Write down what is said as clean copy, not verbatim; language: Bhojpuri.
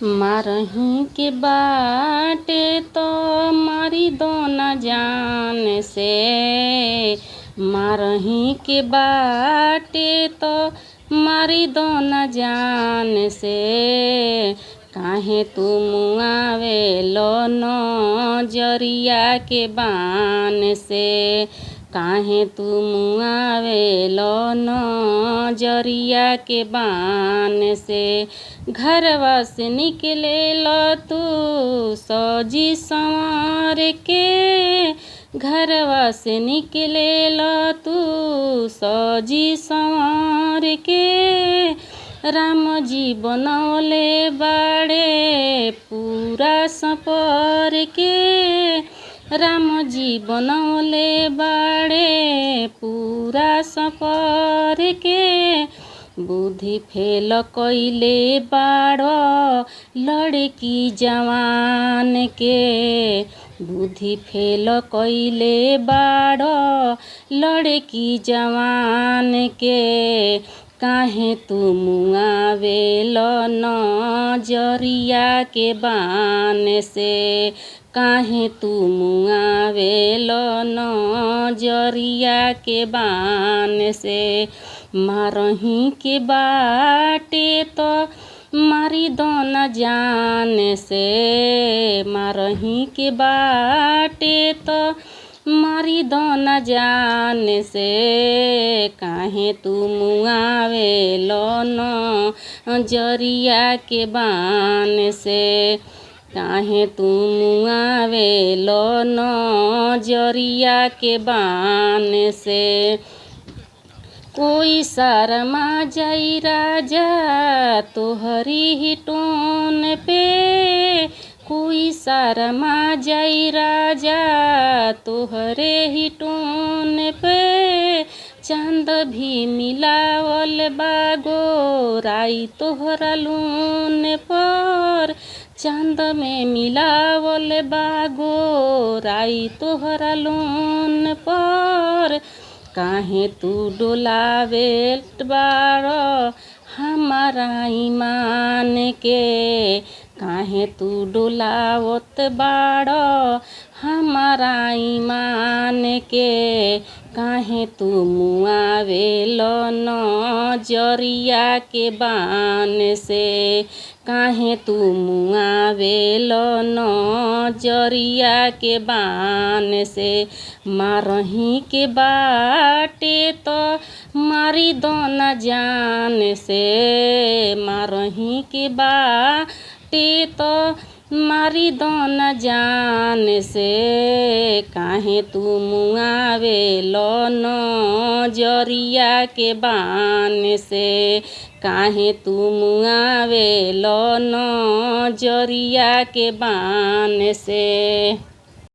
मारही के बाटे तो मारी दो न जान से। मारही के बाटे तो मारी दो न जान से। काहे तुम आवेलो नजरिया के बान से। काहे तुम आवेलो नजरिया के बान से। घरवा से निकलेलो तू सजी संवार के। घरवा से निकलेलो तू सजी संवार के। राम जी बनौले बाड़े पूरा सपर के। राम जी बनौले बाड़े पूरा सपर के। बुद्धि फेल कइले बाड़ो लड़की जवान के। बुद्धि फेल कइले बाड़ो लड़की जवान के। काहे तुम आवेलो नजरिया के बान से। काहे तुम आवेलो नजरिया के बान से। मारही के बाटे तो मारी दो न जान से। मारही के बाटे तो मारी दो न जान से। काहे तुम आवेलो नजरिया के बान से। काहे तुम आवेलो नजरिया के बान से। कोई शर्मा जाई राजा तोहरी ही टोन पे। कोई शर्मा जाई राजा तोहरे ही टोन पे। चांद भी मिलावल बागो राई तोहरा लून पर। चांद में मिलावल बागो राई तोहरा लून पर। काहे तू डोलावेल बाड़ो हमारा ईमान के। काहे तू डोलावत बाड़ो हमारा ईमान के। काहे तुम आवेलो नजरिया के बान से। काहे तुम आवेलो नजरिया के बान से। मारही के बाटे तो मारी दो न जान से। मारही के बाटे तो मारी दो न जान से। काहे तुम आवेलो नजरिया के बान से। काहे तुम आवेलो नजरिया के बान से।